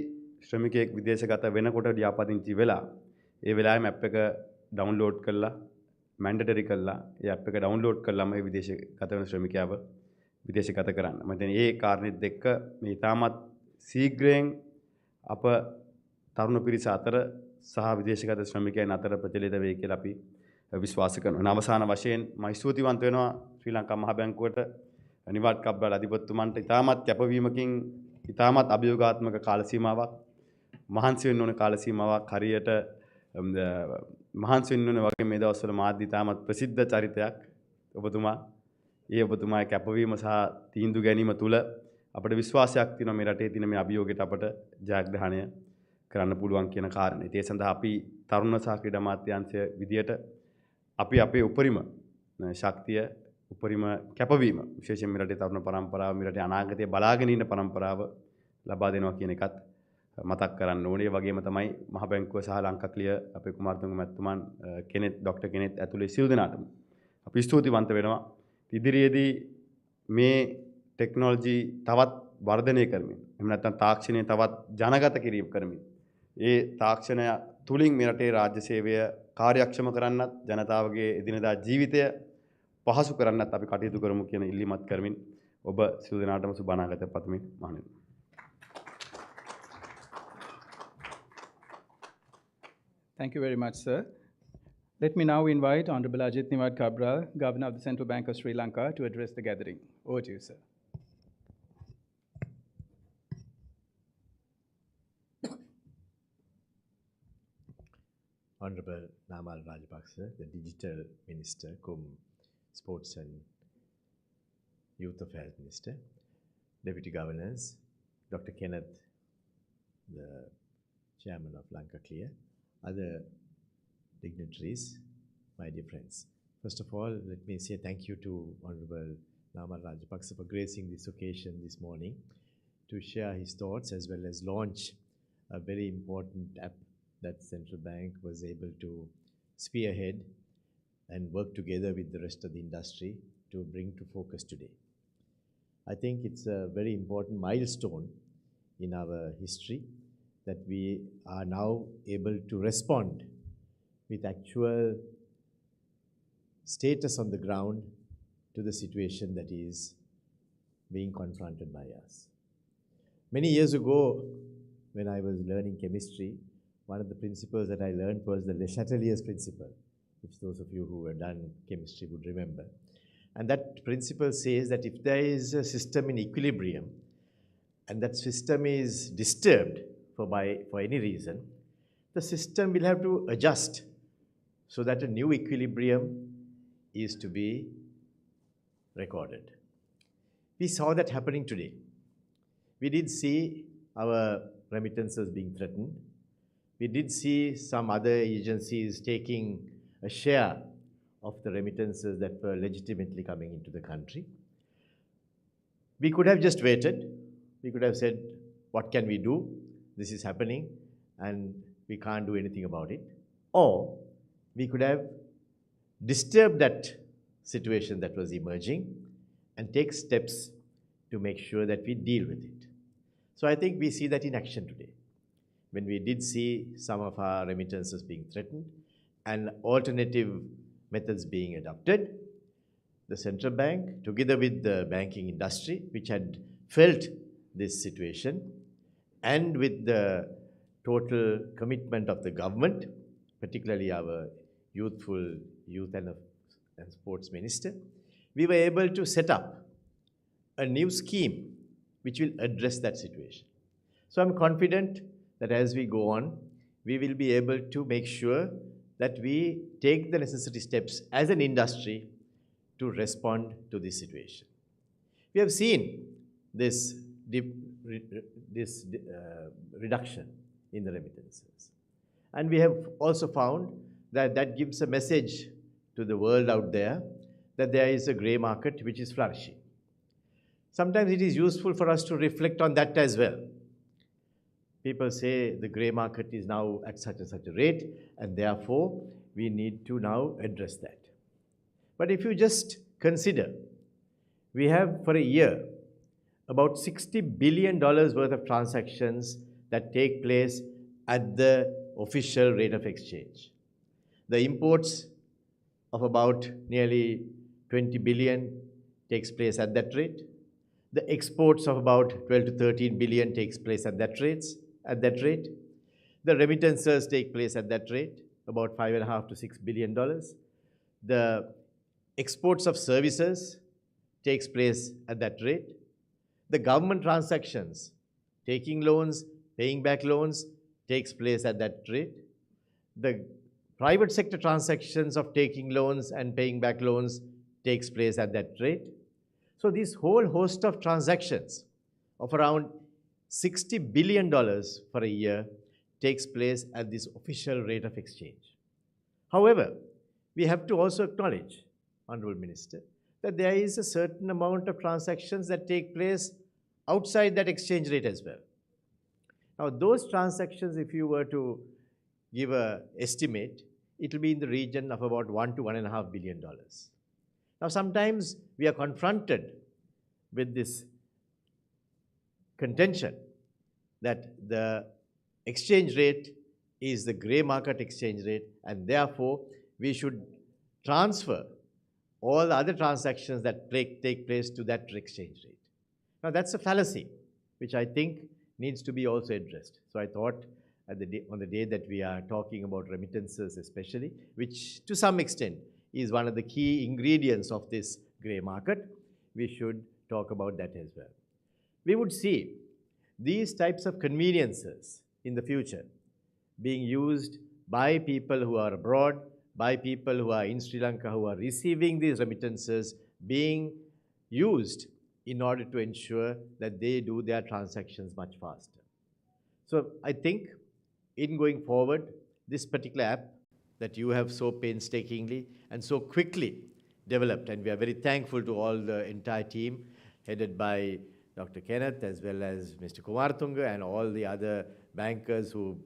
ශ්‍රමිකයෙක් විදේශගත වෙනකොට ලියාපදිංචි වෙලා ඒ වෙලාවෙම ඇප් එක ඩවුන්ලෝඩ් කරලා මැන්ඩටරි කරලා ඒ ඇප් එක ඩවුන්ලෝඩ් කරලාම ඒ විදේශගත වෙන ශ්‍රමිකයාව විදේශගත කරන්න. මම හිතන්නේ ඒ කාරණෙත් එක්ක මේ ඉතාමත් ශීඝ්‍රයෙන් අප තරුණ පිරිස අතර සහ විදේශගත ශ්‍රමිකයන් අතර ප්‍රචලිත වෙයි කියලා අපි විශ්වාස කරනවා. අවසාන වශයෙන් මම ස්තුතිවන්ත වෙනවා ශ්‍රී ලංකා මහ බැංකුවට නිවාඩ් කබ්බල් අධිපතිතුමන්ට ඉතාමත් කැපවීමකින් ඉතාමත් අභියෝගාත්මක කාල සීමාවක් මහන්සි වෙන්න ඕන කාල සීමාවක් හරියට මහන්සි වෙන්න ඕන වගේ මේ දවස්වල මාධ්‍ය ඉතාමත් ප්‍රසිද්ධ චරිතයක් ඔබතුමා. ඒ ඔබතුමාගේ කැපවීම සහ තීන්දුව ගැනීම තුළ අපට විශ්වාසයක් තියෙනවා මේ රටේ තියෙන මේ අභියෝගයට අපට ජයග්‍රහණය කරන්න පුළුවන් කියන කාරණේ. ඒ සඳහා අපි තරුණ සහ ක්‍රීඩා අමාත්‍යාංශය විදියට අපි අපේ උපරිම ශක්තිය උපරිම කැපවීම විශේෂයෙන් මේ රටේ තරුණ පරම්පරාව මේ රටේ අනාගතය බලාගෙන ඉන්න පරම්පරාව ලබා දෙනවා කියන එකත් මතක් කරන්න ඕනේ. ඒ වගේම තමයි මහ බැංකුව සහ ලංකා ක්ලියර් අපේ කුමාරතුංග මැතිතුමන් කෙනෙක් ડોක්ටර් කෙනෙක් ඇතුළේ සියලු දෙනාටම අපි ස්තුතිවන්ත වෙනවා. ඉදිරියේදී මේ ටෙක්නොලොජි තවත් වර්ධනය කරමින් එහෙම නැත්නම් තාක්ෂණය තවත් ජනගත කිරීම කරමින් ඒ තාක්ෂණය තුලින් මේ රටේ රාජ්‍ය සේවය කාර්යක්ෂම කරන්නත් ජනතාවගේ එදිනදා ජීවිතය පහසු කරන්නත් අපි කටයුතු කරමු කියන ඉල්ලීමත් කරමින් ඔබ සියලු දෙනාටම සුබ අනාගතයක් පතමින් මහණෙනි. Thank you very much, sir. Let me now invite Honorable Ajit Niwad Kabral, Governor of the Central Bank of Sri Lanka, to address the gathering. Over to you, sir. Honorable Namal Rajapaksa, the Digital Minister, cum Sports and Youth Affairs Minister, Deputy Governors, Dr. Kenneth, the Chairman of Lanka Clear, other dignitaries, my dear friends. First of all, let me say thank you to Honorable Namal Rajapaksa for gracing this occasion this morning to share his thoughts as well as launch a very important app that Central Bank was able to spearhead and work together with the rest of the industry to bring to focus today. I think it's a very important milestone in our history that we are now able to respond with actual status on the ground to the situation that is being confronted by us. Many years ago, when I was learning chemistry, one of the principles that I learned was the Le Chatelier's principle, which those of you who have done chemistry would remember. And that principle says that if there is a system in equilibrium and that system is disturbed for any reason, the system will have to adjust so that a new equilibrium is to be recorded. We saw that happening today. We did see our remittances being threatened. We did see some other agencies taking a share of the remittances that were legitimately coming into the country. We could have just waited. We could have said, what can we do? This is happening and we can't do anything about it. Or we could have disturbed that situation that was emerging and take steps to make sure that we deal with it. So I think we see that in action today. When we did see some of our remittances being threatened and alternative methods being adopted, the central bank, together with the banking industry, which had felt this situation, and with the total commitment of the government, particularly our youth and sports minister, we were able to set up a new scheme which will address that situation. So I'm confident that as we go on, we will be able to make sure that we take the necessary steps as an industry to respond to this situation. We have seen this reduction in the remittances. And we have also found that that gives a message to the world out there that there is a grey market which is flourishing. Sometimes it is useful for us to reflect on that as well. People say the grey market is now at such and such a rate, and therefore we need to now address that. But if you just consider, we have for a year about $60 billion worth of transactions that take place at the official rate of exchange. The imports of about nearly 20 billion takes place at that rate. The exports of about 12 to 13 billion takes place at that rate. The remittances take place at that rate, about $5.5 to $6 billion. The exports of services takes place at that rate. The government transactions, taking loans, paying back loans, takes place at that rate. The private sector transactions of taking loans and paying back loans takes place at that rate. So this whole host of transactions of around $60 billion for a year takes place at this official rate of exchange. However, we have to also acknowledge, Honorable Minister, that there is a certain amount of transactions that take place outside that exchange rate as well. Now, those transactions, if you were to give an estimate, it will be in the region of about $1 to $1.5 billion. Now, sometimes we are confronted with this contention that the exchange rate is the grey market exchange rate, and therefore we should transfer all the other transactions that take place to that exchange rate. Now, that's a fallacy, which I think needs to be also addressed. So I thought on the day that we are talking about remittances especially, which to some extent is one of the key ingredients of this grey market, we should talk about that as well. We would see these types of conveniences in the future being used by people who are abroad, by people who are in Sri Lanka who are receiving these remittances being used in order to ensure that they do their transactions much faster. So I think in going forward, this particular app that you have so painstakingly and so quickly developed, and we are very thankful to all the entire team headed by Dr. Kenneth as well as Mr. Kumartunga and all the other bankers who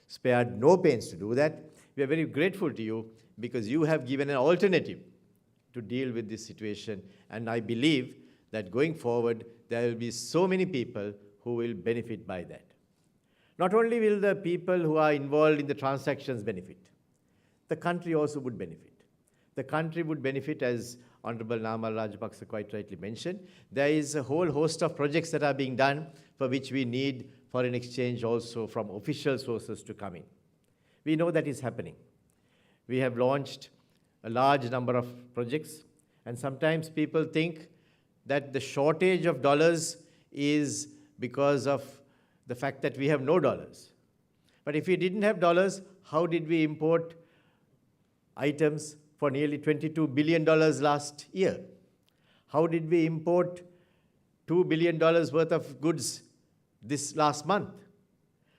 spared no pains to do that. We are very grateful to you because you have given an alternative to deal with this situation, and I believe that going forward, there will be so many people who will benefit by that. Not only will the people who are involved in the transactions benefit, the country also would benefit. The country would benefit, as Honorable Namal Rajapaksa quite rightly mentioned. There is a whole host of projects that are being done for which we need foreign exchange also from official sources to come in. We know that is happening. We have launched a large number of projects, and sometimes people think that the shortage of dollars is because of the fact that we have no dollars. But if we didn't have dollars, how did we import items for nearly $22 billion last year? How did we import $2 billion worth of goods this last month?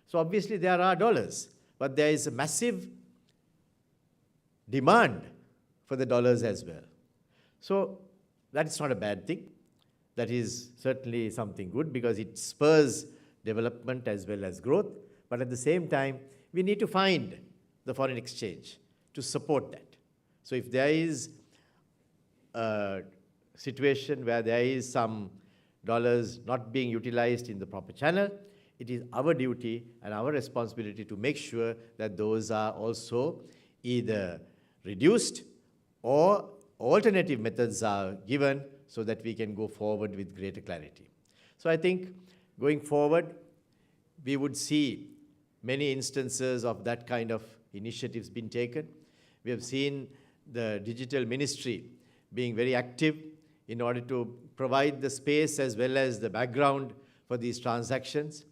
So obviously there are dollars, but there is a massive demand for the dollars as well. So that's not a bad thing. That is certainly something good because it spurs development as well as growth. But at the same time, we need to find the foreign exchange to support that. So if there is a situation where there is some dollars not being utilized in the proper channel, it is our duty and our responsibility to make sure that those are also either reduced or alternative methods are given so that we can go forward with greater clarity. So I think going forward, we would see many instances of that kind of initiatives being taken. We have seen the digital ministry being very active in order to provide the space as well as the background for these transactions,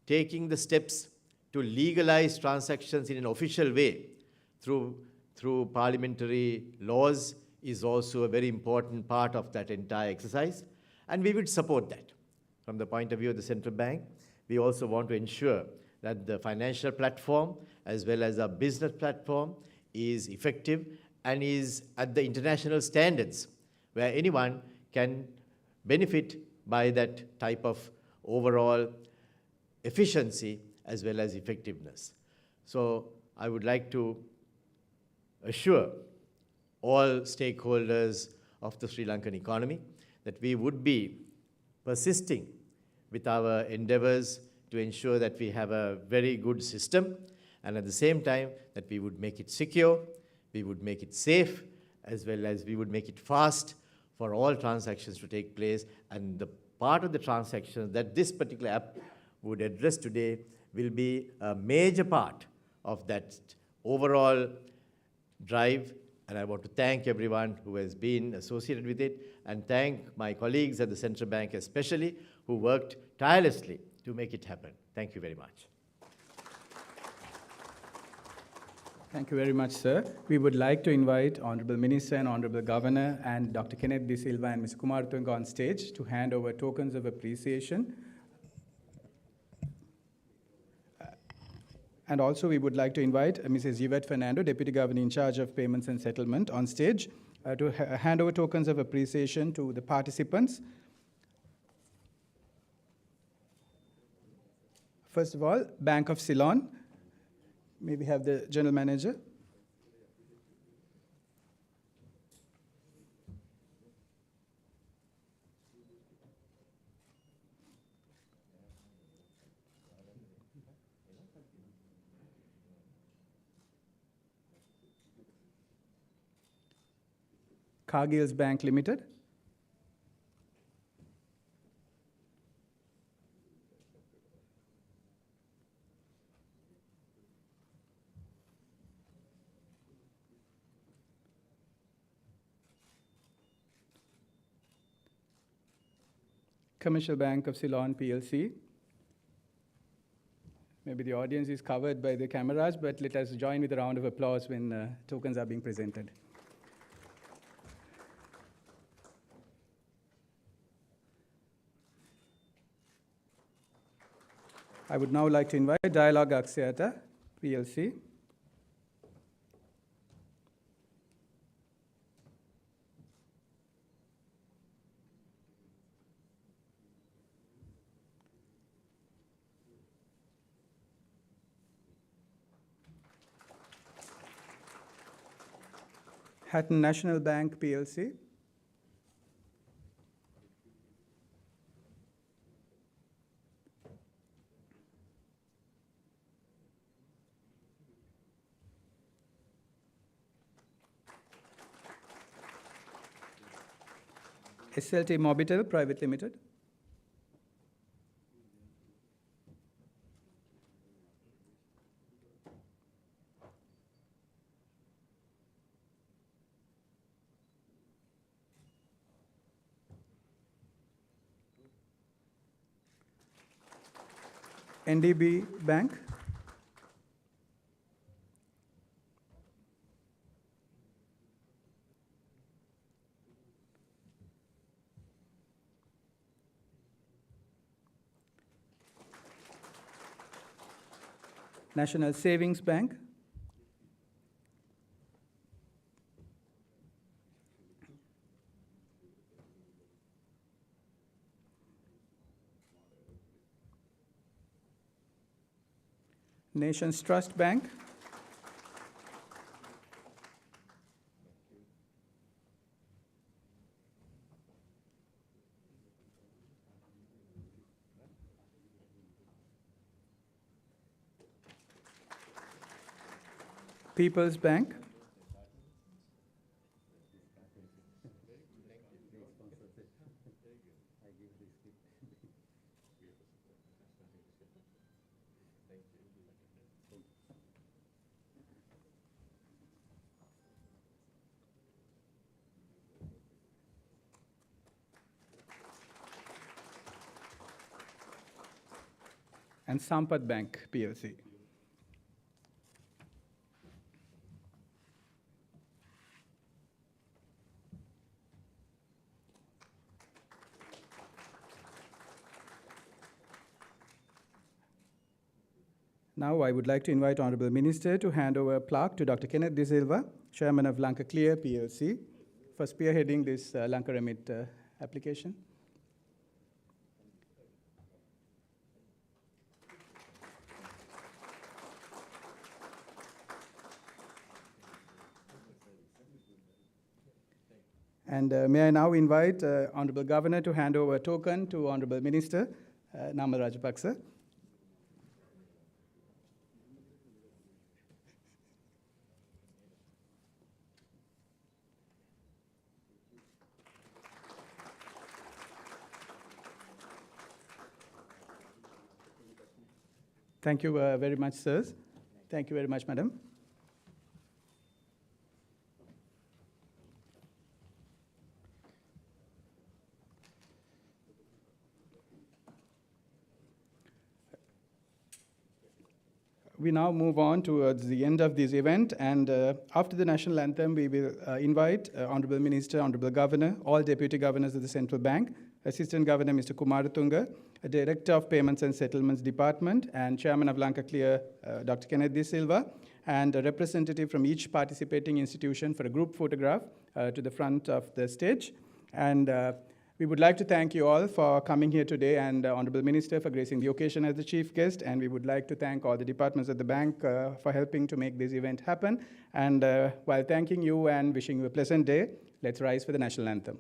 taking the steps to legalize transactions in an official way through parliamentary laws is also a very important part of that entire exercise, and we would support that. From the point of view of the central bank, we also want to ensure that the financial platform as well as our business platform is effective and is at the international standards where anyone can benefit by that type of overall efficiency as well as effectiveness. So I would like to assure all stakeholders of the Sri Lankan economy that we would be persisting with our endeavors to ensure that we have a very good system, and at the same time that we would make it secure, we would make it safe, as well as we would make it fast for all transactions to take place. And the part of the transactions that this particular app would address today will be a major part of that overall drive. And I want to thank everyone who has been associated with it, and thank my colleagues at the Central Bank especially, who worked tirelessly to make it happen. Thank you very much. Thank you very much, sir. We would like to invite Honorable Minister and Honorable Governor and Dr. Kenneth De Silva and Mr. Kumartunga on stage to hand over tokens of appreciation. And also we would like to invite Mrs. Yvette Fernando, Deputy Governor in charge of Payments and Settlement, on stage to hand over tokens of appreciation to the participants. First of all, Bank of Ceylon. May we have the General Manager? Cargill's Bank Limited. Commercial Bank of Ceylon, PLC. Maybe the audience is covered by the cameras, but let us join with a round of applause when tokens are being presented. I would now like to invite Dialogue Axiata PLC. Hatton National Bank PLC. SLT Mobitel Private Limited. NDB Bank. National Savings Bank. Nations Trust Bank. People's Bank. And Sampath Bank PLC. Now I would like to invite Honourable Minister to hand over a plaque to Dr. Kenneth De Silva, Chairman of Lanka Clear PLC, for spearheading this Lanka Remit application. And may I now invite Honourable Governor to hand over a token to Honourable Minister Namal Rajapaksa. Thank you very much, sirs. Thank you very much, madam. We now move on towards the end of this event, and after the national anthem, we will invite Honourable Minister, Honourable Governor, all Deputy Governors of the Central Bank, Assistant Governor Mr. Kumaratunga, Director of Payments and Settlements Department, and Chairman of Lanka Clear, Dr. Kenneth De Silva, and a representative from each participating institution for a group photograph to the front of the stage. And we would like to thank you all for coming here today, and Honourable Minister for gracing the occasion as the chief guest. And we would like to thank all the departments of the bank for helping to make this event happen. And while thanking you and wishing you a pleasant day, let's rise for the national anthem.